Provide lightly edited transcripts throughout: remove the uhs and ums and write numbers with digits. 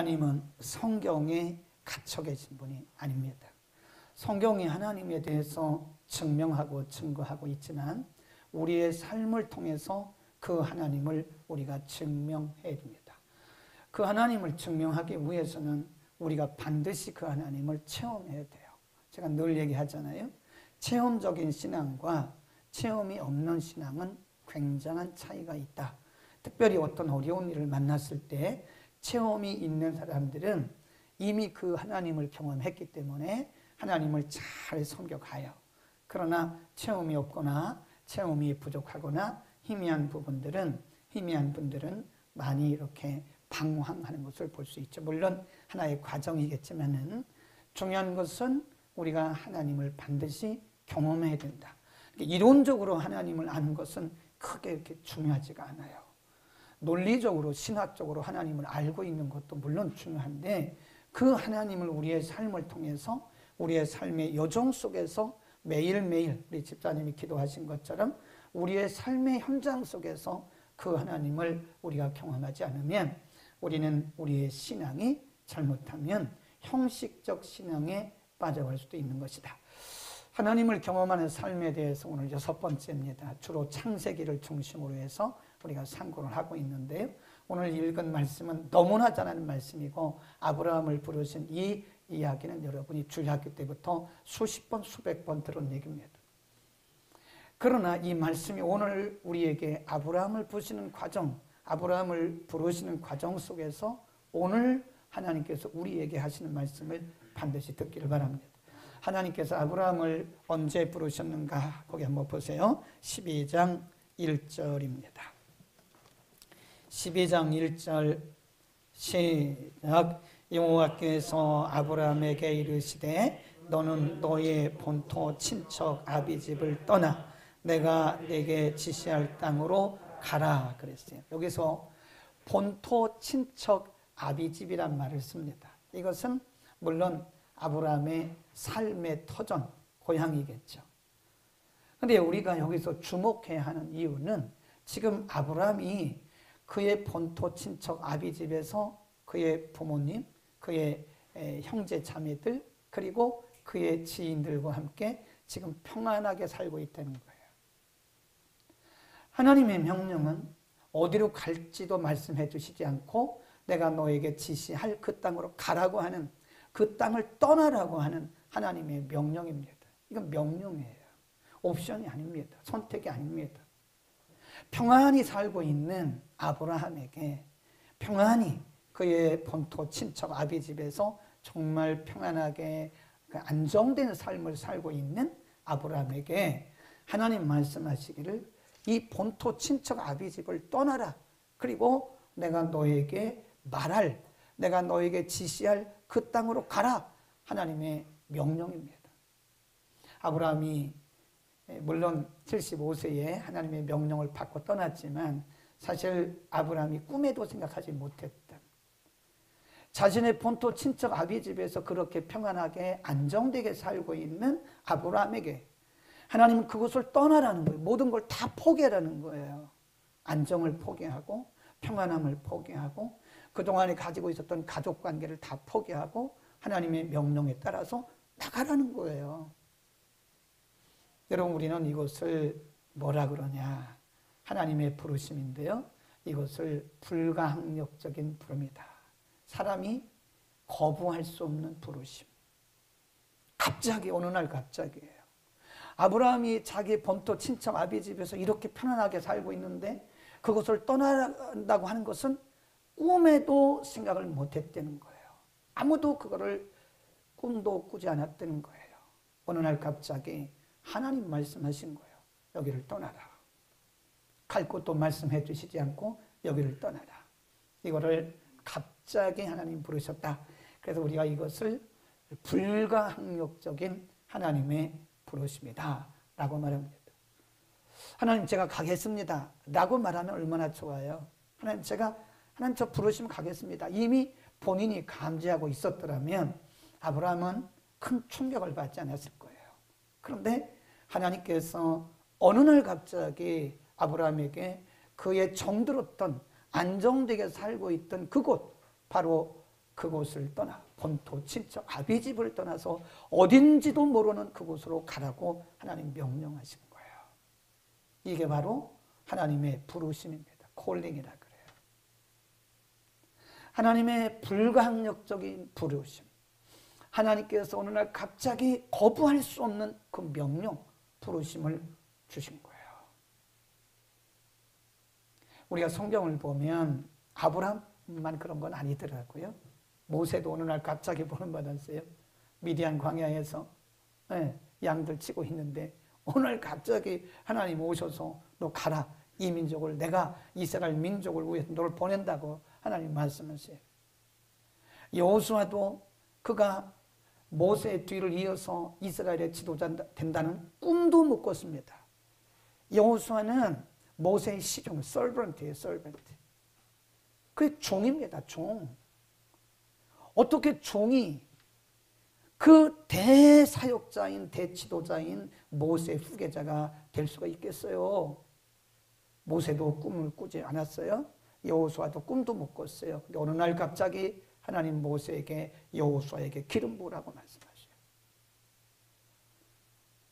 하나님은 성경에 갇혀 계신 분이 아닙니다. 성경이 하나님에 대해서 증명하고 증거하고 있지만 우리의 삶을 통해서 그 하나님을 우리가 증명해야 됩니다. 그 하나님을 증명하기 위해서는 우리가 반드시 그 하나님을 체험해야 돼요. 제가 늘 얘기하잖아요. 체험적인 신앙과 체험이 없는 신앙은 굉장한 차이가 있다. 특별히 어떤 어려운 일을 만났을 때 체험이 있는 사람들은 이미 그 하나님을 경험했기 때문에 하나님을 잘 섬겨가요. 그러나 체험이 없거나 체험이 부족하거나 희미한 분들은 많이 이렇게 방황하는 것을 볼 수 있죠. 물론 하나의 과정이겠지만은 중요한 것은 우리가 하나님을 반드시 경험해야 된다. 이론적으로 하나님을 아는 것은 크게 이렇게 중요하지가 않아요. 논리적으로 신학적으로 하나님을 알고 있는 것도 물론 중요한데 그 하나님을 우리의 삶을 통해서 우리의 삶의 여정 속에서 매일매일 우리 집사님이 기도하신 것처럼 우리의 삶의 현장 속에서 그 하나님을 우리가 경험하지 않으면 우리는 우리의 신앙이 잘못하면 형식적 신앙에 빠져갈 수도 있는 것이다. 하나님을 경험하는 삶에 대해서 오늘 6번째입니다. 주로 창세기를 중심으로 해서 우리가 상고를 하고 있는데요. 오늘 읽은 말씀은 너무나 잘 아는 말씀이고 아브라함을 부르신 이 이야기는 여러분이 주일학교 때부터 수십 번, 수백 번 들은 얘기입니다. 그러나 이 말씀이 오늘 우리에게 아브라함을 부르시는 과정 속에서 오늘 하나님께서 우리에게 하시는 말씀을 반드시 듣기를 바랍니다. 하나님께서 아브라함을 언제 부르셨는가? 거기 한번 보세요. 12장 1절입니다. 12장 1절 시작. 여호와께서 아브라함에게 이르시되 너는 너의 본토 친척 아비집을 떠나 내가 네게 지시할 땅으로 가라 그랬어요. 여기서 본토 친척 아비집이란 말을 씁니다. 이것은 물론 아브라함의 삶의 터전, 고향이겠죠. 그런데 우리가 여기서 주목해야 하는 이유는 지금 아브라함이 그의 본토 친척 아비집에서 그의 부모님, 그의 형제 자매들 그리고 그의 지인들과 함께 지금 평안하게 살고 있다는 거예요. 하나님의 명령은 어디로 갈지도 말씀해 주시지 않고 내가 너에게 지시할 그 땅으로 가라고 하는 그 땅을 떠나라고 하는 하나님의 명령입니다. 이건 명령이에요. 옵션이 아닙니다. 선택이 아닙니다. 평안히 살고 있는 아브라함에게 평안히 그의 본토 친척 아비집에서 정말 평안하게 안정된 삶을 살고 있는 아브라함에게 하나님 말씀하시기를 이 본토 친척 아비집을 떠나라. 그리고 내가 너에게 내가 너에게 지시할 그 땅으로 가라. 하나님의 명령입니다. 아브라함이 물론 75세에 하나님의 명령을 받고 떠났지만 사실 아브라함이 꿈에도 생각하지 못했던 자신의 본토 친척 아비집에서 그렇게 평안하게 안정되게 살고 있는 아브라함에게 하나님은 그것을 떠나라는 거예요. 모든 걸 다 포기하라는 거예요. 안정을 포기하고 평안함을 포기하고 그동안에 가지고 있었던 가족관계를 다 포기하고 하나님의 명령에 따라서 나가라는 거예요. 여러분 우리는 이것을 뭐라 그러냐? 하나님의 부르심인데요. 이것을 불가항력적인 부름이다. 사람이 거부할 수 없는 부르심. 갑자기 어느 날 갑자기예요. 아브라함이 자기 본토 친척 아비집에서 이렇게 편안하게 살고 있는데 그것을 떠나간다고 하는 것은 꿈에도 생각을 못했다는 거예요. 아무도 그거를 꿈도 꾸지 않았다는 거예요. 어느 날 갑자기 하나님 말씀하신 거예요. 여기를 떠나라. 갈 곳도 말씀해 주시지 않고 여기를 떠나라. 이거를 갑자기 하나님 부르셨다. 그래서 우리가 이것을 불가항력적인 하나님의 부르심이다 라고 말합니다. 하나님 제가 가겠습니다 라고 말하면 얼마나 좋아요. 하나님 저 부르시면 가겠습니다. 이미 본인이 감지하고 있었더라면 아브라함은 큰 충격을 받지 않았을 거예요. 그런데 하나님께서 어느 날 갑자기 아브라함에게 그의 정들었던 안정되게 살고 있던 그곳 바로 그곳을 떠나 본토 친척 아비 집을 떠나서 어딘지도 모르는 그곳으로 가라고 하나님 명령하신 거예요. 이게 바로 하나님의 부르심입니다. 콜링이라 그래요. 하나님의 불가항력적인 부르심. 하나님께서 어느 날 갑자기 거부할 수 없는 그 명령, 부르심을 주신 거예요. 우리가 성경을 보면 아브라함만 그런 건 아니더라고요. 모세도 어느 날 갑자기 부름 받았어요. 미디안 광야에서 양들 치고 있는데 어느 날 갑자기 하나님 오셔서 너 가라. 이 민족을 내가 이스라엘 민족을 위해서 너를 보낸다고 하나님 말씀하세요. 여호수아도 그가 모세의 뒤를 이어서 이스라엘의 지도자 된다는 꿈도 못 꿨습니다. 여호수아는 모세의 시종, servant이에요, servant. 그게 종입니다, 종. 어떻게 종이 그 대사역자인, 대지도자인 모세의 후계자가 될 수가 있겠어요? 모세도 꿈을 꾸지 않았어요. 여호수아도 꿈도 못 꿨어요. 근데 어느 날 갑자기 하나님 모세에게 여호수아에게 기름 부으라고 말씀하셔요.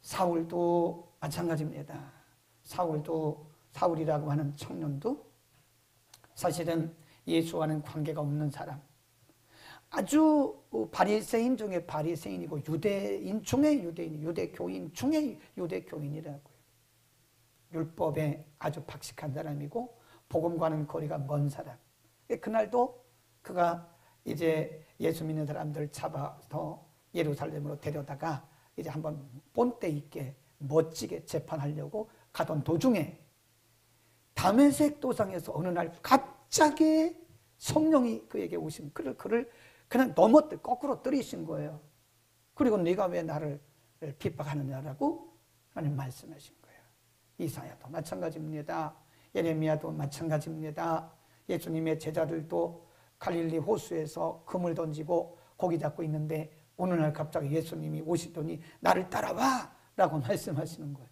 사울도 마찬가지입니다. 사울이라고 하는 청년도 사실은 예수와는 관계가 없는 사람, 아주 바리새인 중에 바리새인이고 유대인 중에 유대인, 유대교인 중에 유대교인이라고요. 율법에 아주 박식한 사람이고 복음과는 거리가 먼 사람. 그날도 그가 이제 예수 믿는 사람들 잡아서 예루살렘으로 데려다가 이제 한번 본때 있게 멋지게 재판하려고 가던 도중에 다메섹 도상에서 어느 날 갑자기 성령이 그에게 오신 그를 그냥 거꾸로 때리신 거예요. 그리고 네가 왜 나를 핍박하느냐라고 하나님 말씀하신 거예요. 이사야도 마찬가지입니다. 예레미야도 마찬가지입니다. 예수님의 제자들도 갈릴리 호수에서 금을 던지고 고기 잡고 있는데 어느 날 갑자기 예수님이 오시더니 나를 따라와 라고 말씀하시는 거예요.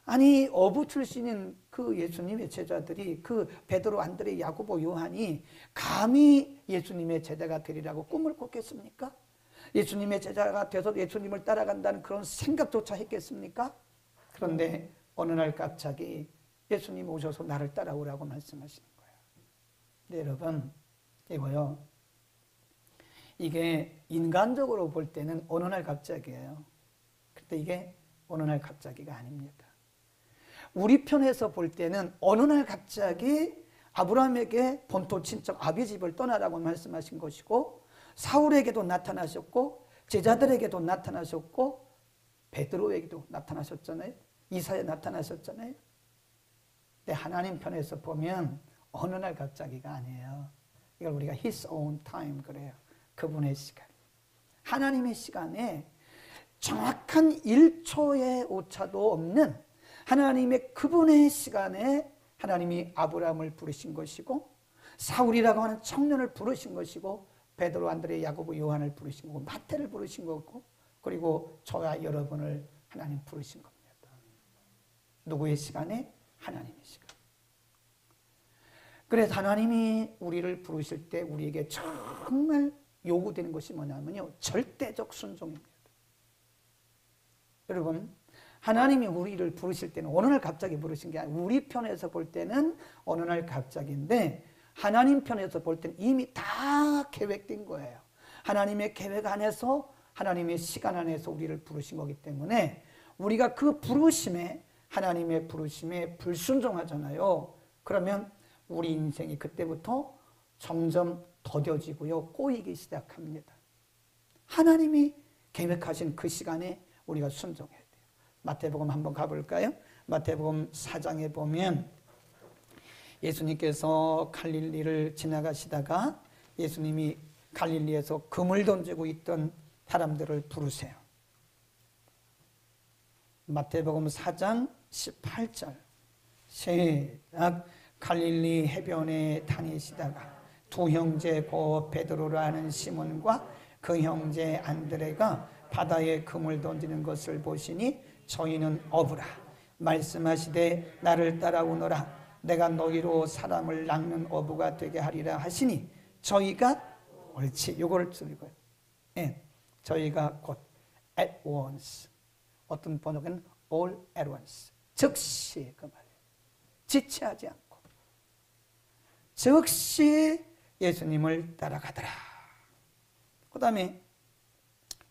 아니 어부 출신인 그 예수님의 제자들이 그 베드로, 안드레, 야고보, 요한이 감히 예수님의 제자가 되리라고 꿈을 꿨겠습니까? 예수님의 제자가 돼서 예수님을 따라간다는 그런 생각조차 했겠습니까? 그런데 어느 날 갑자기 예수님 오셔서 나를 따라오라고 말씀하시는 거예요. 네, 여러분 이거요. 이게 인간적으로 볼 때는 어느 날 갑자기예요. 그런데 이게 어느 날 갑자기가 아닙니다. 우리 편에서 볼 때는 어느 날 갑자기 아브라함에게 본토 친척 아비 집을 떠나라고 말씀하신 것이고 사울에게도 나타나셨고 제자들에게도 나타나셨고 베드로에게도 나타나셨잖아요. 이사야에 나타나셨잖아요. 근데 하나님 편에서 보면 어느 날 갑자기가 아니에요. 이걸 우리가 His own time 그래요. 그분의 시간. 하나님의 시간에 정확한 1초의 오차도 없는 하나님의 그분의 시간에 하나님이 아브라함을 부르신 것이고 사울이라고 하는 청년을 부르신 것이고 베드로, 안드레, 야고보, 요한을 부르신 거고 마태를 부르신 거고 그리고 저와 여러분을 하나님 부르신 겁니다. 누구의 시간에? 하나님의 시간. 그래서 하나님이 우리를 부르실 때 우리에게 정말 요구되는 것이 뭐냐면요, 절대적 순종입니다. 여러분 하나님이 우리를 부르실 때는 어느 날 갑자기 부르신 게 아니라 우리 편에서 볼 때는 어느 날 갑자기인데 하나님 편에서 볼 때는 이미 다 계획된 거예요. 하나님의 계획 안에서 하나님의 시간 안에서 우리를 부르신 거기 때문에 우리가 그 부르심에 하나님의 부르심에 불순종하잖아요. 그러면 우리 인생이 그때부터 점점 더뎌지고요 꼬이기 시작합니다. 하나님이 계획하신 그 시간에 우리가 순종해야 돼요. 마태복음 한번 가볼까요? 마태복음 4장에 보면 예수님께서 갈릴리를 지나가시다가 예수님이 갈릴리에서 금을 던지고 있던 사람들을 부르세요. 마태복음 4장 18절 시작. 갈릴리 해변에 다니시다가 두 형제 곧 베드로라 하는 시몬과 그 형제 안드레가 바다에 금을 던지는 것을 보시니 저희는 어부라. 말씀하시되 나를 따라오너라. 내가 너희로 사람을 낚는 어부가 되게 하리라 하시니 저희가 옳지. 요거를 줄이고요. 예. 저희가 곧 at once. 어떤 번역은 all at once. 즉시 그 말이에요. 지체하지 않고. 즉시 예수님을 따라가더라. 그 다음에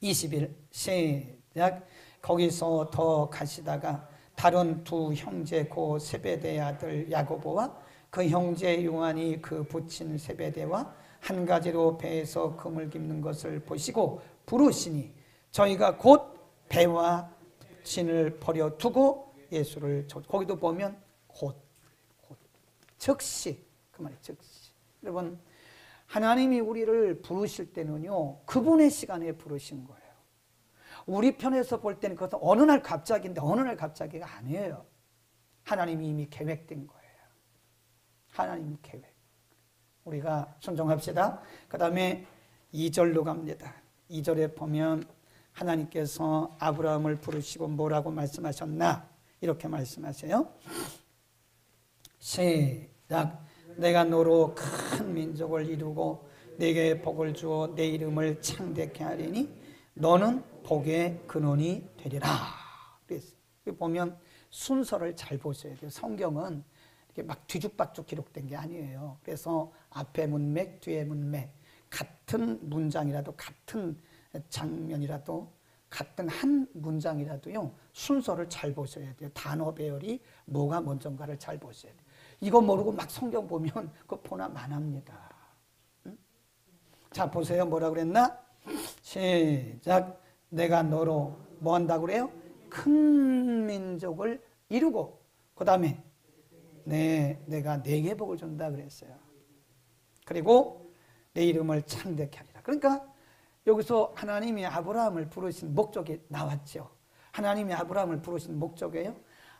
20일 시작. 거기서 더 가시다가 다른 두 형제 고 세베대의 아들 야고보와 그 형제 요한이 그 부친 세베대와 한 가지로 배에서 금을 깁는 것을 보시고 부르시니 저희가 곧 배와 부친을 버려두고 예수를 거기도 보면 곧 즉시 그 말이 즉시. 여러분 하나님이 우리를 부르실 때는요 그분의 시간에 부르신 거예요. 우리 편에서 볼 때는 그것은 어느 날 갑자기인데 어느 날 갑자기가 아니에요. 하나님이 이미 계획된 거예요. 하나님 계획. 우리가 순종합시다. 그 다음에 2절로 갑니다. 2절에 보면 하나님께서 아브라함을 부르시고 뭐라고 말씀하셨나? 이렇게 말씀하세요. 시작. 내가 너로 큰 민족을 이루고 네게 복을 주어 내 이름을 창대케 하리니 너는 복의 근원이 되리라. 그래서 보면 순서를 잘 보셔야 돼요. 성경은 이렇게 막 뒤죽박죽 기록된 게 아니에요. 그래서 앞에 문맥, 뒤에 문맥, 같은 문장이라도 같은 장면이라도 같은 한 문장이라도요 순서를 잘 보셔야 돼요. 단어 배열이 뭐가 먼저인가를 잘 보셔야 돼요. 이거 모르고 막 성경 보면 그거 보나 마나입니다. 응? 자 보세요. 뭐라 그랬나? 시작. 내가 너로 뭐 한다고 그래요? 큰 민족을 이루고 그 다음에 내가 네게 복을 준다 그랬어요. 그리고 내 이름을 창대케 하리라. 그러니까 여기서 하나님이 아브라함을 부르신 목적이 나왔죠. 하나님이 아브라함을 부르신 목적이에요.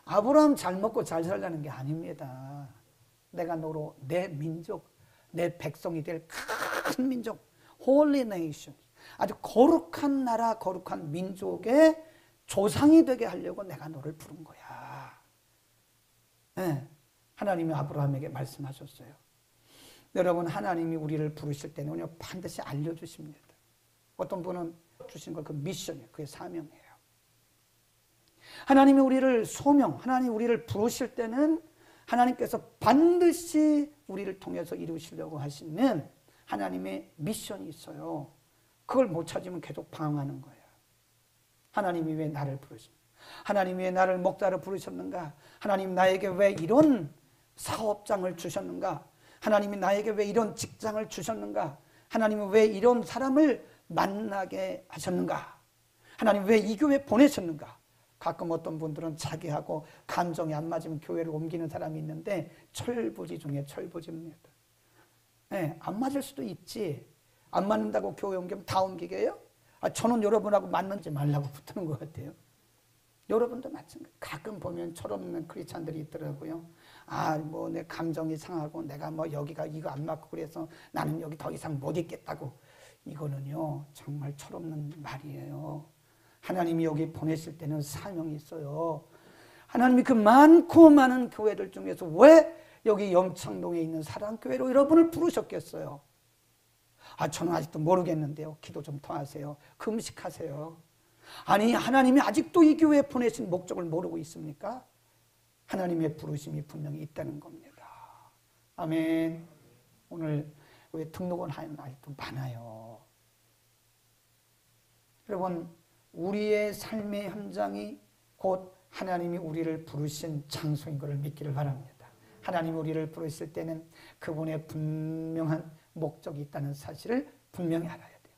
아브라함 잘 먹고 잘 살라는 게 아닙니다. 내가 너로 내 민족, 내 백성이 될 큰 민족, Holy Nation, 아주 거룩한 나라, 거룩한 민족의 조상이 되게 하려고 내가 너를 부른 거야. 네, 하나님이 아브라함에게 말씀하셨어요. 여러분 하나님이 우리를 부르실 때는요 반드시 알려주십니다. 어떤 분은 주신 걸 그 미션이에요. 그게 사명이에요. 하나님이 우리를 하나님이 우리를 부르실 때는 하나님께서 반드시 우리를 통해서 이루시려고 하시는 하나님의 미션이 있어요. 그걸 못 찾으면 계속 방황하는 거예요. 하나님이 왜 나를 부르십니까? 하나님이 왜 나를 목자로 부르셨는가? 하나님 나에게 왜 이런 사업장을 주셨는가? 하나님이 나에게 왜 이런 직장을 주셨는가? 하나님은 왜 이런 사람을 만나게 하셨는가? 하나님 왜 이 교회 보내셨는가? 가끔 어떤 분들은 자기하고 감정이 안 맞으면 교회를 옮기는 사람이 있는데 철부지 중에 철부지입니다. 네, 안 맞을 수도 있지. 안 맞는다고 교회 옮기면 다 옮기게 해요? 저는 여러분하고 맞는지 말라고 붙는 것 같아요. 여러분도 마찬가지. 가끔 보면 철없는 크리스찬들이 있더라고요. 뭐 내 감정이 상하고 내가 뭐 여기가 이거 안 맞고 그래서 나는 여기 더 이상 못 있겠다고. 이거는요 정말 철없는 말이에요. 하나님이 여기 보내실 때는 사명이 있어요. 하나님이 그 많고 많은 교회들 중에서 왜 여기 영창동에 있는 사랑교회로 여러분을 부르셨겠어요? 저는 아직도 모르겠는데요. 기도 좀 더 하세요. 금식하세요. 아니 하나님이 아직도 이 교회에 보내신 목적을 모르고 있습니까? 하나님의 부르심이 분명히 있다는 겁니다. 아멘. 오늘 왜 등록원 하는 아직도 많아요. 여러분 우리의 삶의 현장이 곧 하나님이 우리를 부르신 장소인 것을 믿기를 바랍니다. 하나님이 우리를 부르실 때는 그분의 분명한 목적이 있다는 사실을 분명히 알아야 돼요.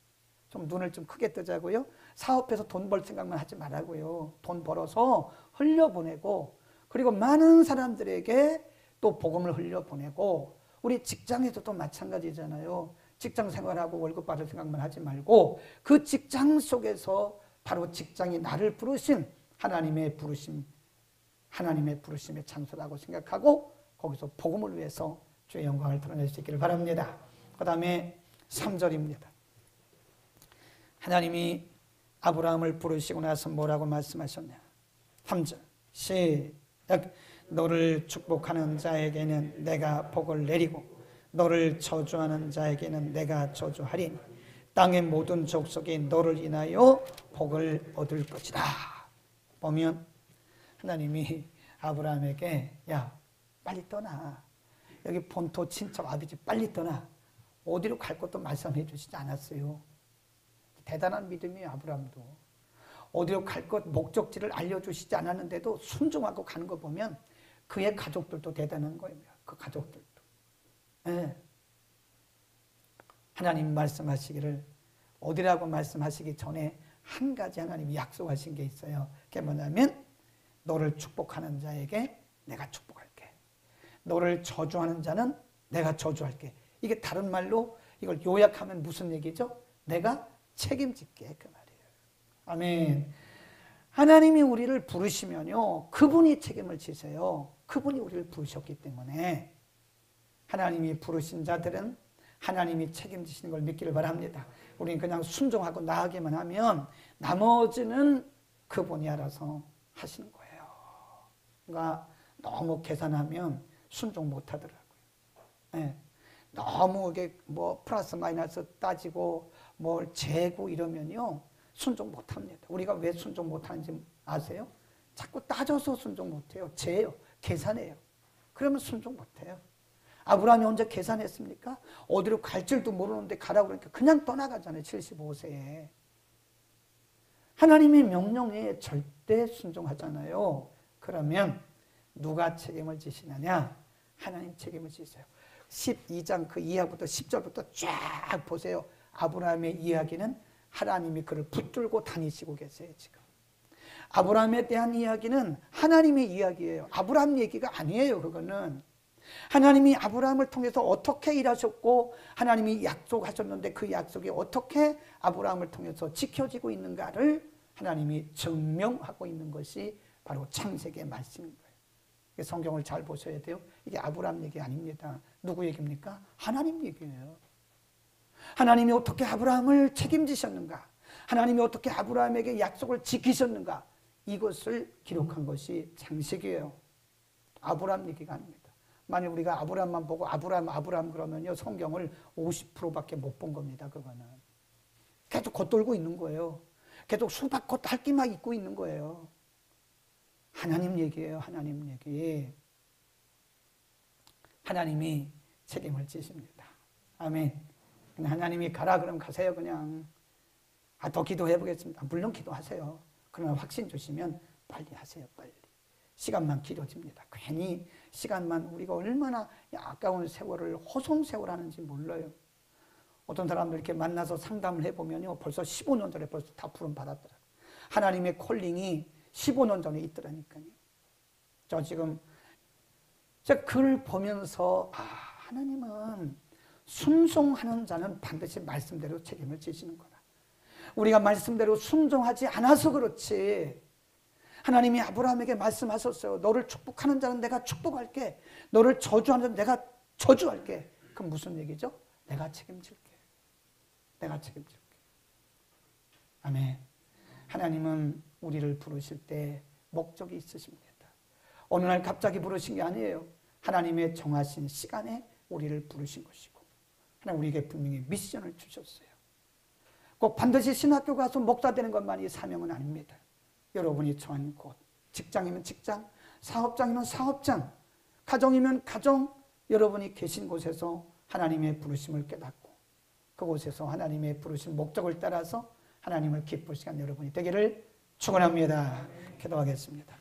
좀 눈을 좀 크게 뜨자고요. 사업해서 돈 벌 생각만 하지 말라고요. 돈 벌어서 흘려보내고 그리고 많은 사람들에게 또 복음을 흘려보내고 우리 직장에서도 마찬가지잖아요. 직장 생활하고 월급 받을 생각만 하지 말고 그 직장 속에서 바로 직장이 나를 부르신 하나님의 부르심의 장소라고 생각하고 거기서 복음을 위해서 주의 영광을 드러낼 수 있기를 바랍니다. 그 다음에 3절입니다. 하나님이 아브라함을 부르시고 나서 뭐라고 말씀하셨냐? 3절 시작. 너를 축복하는 자에게는 내가 복을 내리고 너를 저주하는 자에게는 내가 저주하리니 땅의 모든 족속이 너를 인하여 복을 얻을 것이다. 보면 하나님이 아브라함에게 야 빨리 떠나. 여기 본토 친척 아버지 빨리 떠나. 어디로 갈 것도 말씀해 주시지 않았어요. 대단한 믿음이에요. 아브라함도. 어디로 갈 것 목적지를 알려주시지 않았는데도 순종하고 가는 거 보면 그의 가족들도 대단한 거예요. 그 가족들도. 네. 하나님 말씀하시기를 어디라고 말씀하시기 전에 한 가지 하나님이 약속하신 게 있어요. 그게 뭐냐면 너를 축복하는 자에게 내가 축복할게. 너를 저주하는 자는 내가 저주할게. 이게 다른 말로 이걸 요약하면 무슨 얘기죠? 내가 책임질게 그 말이에요. 아멘. 하나님이 우리를 부르시면요 그분이 책임을 지세요. 그분이 우리를 부르셨기 때문에 하나님이 부르신 자들은 하나님이 책임지시는 걸 믿기를 바랍니다. 우리는 그냥 순종하고 나아가기만 하면 나머지는 그분이 알아서 하시는 거예요. 그러니까 너무 계산하면 순종 못 하더라고요. 네. 너무 이게 뭐 플러스 마이너스 따지고 뭘 재고 이러면요 순종 못 합니다. 우리가 왜 순종 못 하는지 아세요? 자꾸 따져서 순종 못 해요. 재요. 계산해요. 그러면 순종 못 해요. 아브라함이 언제 계산했습니까? 어디로 갈 줄도 모르는데 가라고 그러니까 그냥 떠나가잖아요. 75세에. 하나님의 명령에 절대 순종하잖아요. 그러면 누가 책임을 지시느냐? 하나님 책임을 지세요. 12장 그 이하부터 10절부터 쫙 보세요. 아브라함의 이야기는 하나님이 그를 붙들고 다니시고 계세요. 지금 아브라함에 대한 이야기는 하나님의 이야기예요. 아브라함 얘기가 아니에요. 그거는 하나님이 아브라함을 통해서 어떻게 일하셨고 하나님이 약속하셨는데 그 약속이 어떻게 아브라함을 통해서 지켜지고 있는가를 하나님이 증명하고 있는 것이 바로 창세기의 말씀인 거예요. 성경을 잘 보셔야 돼요. 이게 아브라함 얘기 아닙니다. 누구 얘기입니까? 하나님 얘기예요. 하나님이 어떻게 아브라함을 책임지셨는가? 하나님이 어떻게 아브라함에게 약속을 지키셨는가? 이것을 기록한 것이 창세기예요. 아브라함 얘기가 아닙니다. 만약 우리가 아브라함만 보고 아브라함 그러면요 성경을 50%밖에 못 본 겁니다. 그거는 계속 겉돌고 있는 거예요. 계속 수박 겉핥기만 입고 있는 거예요. 하나님 얘기예요. 하나님 얘기. 하나님이 책임을 지십니다. 아멘. 하나님이 가라 그러면 가세요. 그냥 더 기도해 보겠습니다. 물론 기도하세요. 그러나 확신 주시면 빨리 하세요. 빨리. 시간만 길어집니다. 괜히 시간만 우리가 얼마나 아까운 세월을 허송 세월하는지 몰라요. 어떤 사람들 이렇게 만나서 상담을 해보면요 벌써 15년 전에 벌써 다 부름 받았더라고요. 하나님의 콜링이 15년 전에 있더라니까요. 저 지금 제가 글 보면서 하나님은 순종하는 자는 반드시 말씀대로 책임을 지시는 거다. 우리가 말씀대로 순종하지 않아서 그렇지. 하나님이 아브라함에게 말씀하셨어요. 너를 축복하는 자는 내가 축복할게. 너를 저주하는 자는 내가 저주할게. 그럼 무슨 얘기죠? 내가 책임질게. 내가 책임질게. 아멘. 하나님은 우리를 부르실 때 목적이 있으십니다. 어느 날 갑자기 부르신 게 아니에요. 하나님의 정하신 시간에 우리를 부르신 것이고 하나님 우리에게 분명히 미션을 주셨어요. 꼭 반드시 신학교 가서 목사 되는 것만이 사명은 아닙니다. 여러분이 처한 곳, 직장이면 직장, 사업장이면 사업장, 가정이면 가정, 여러분이 계신 곳에서 하나님의 부르심을 깨닫고 그곳에서 하나님의 부르신 목적을 따라서 하나님을 기쁠 시간 여러분이 되기를 축원합니다. 기도하겠습니다.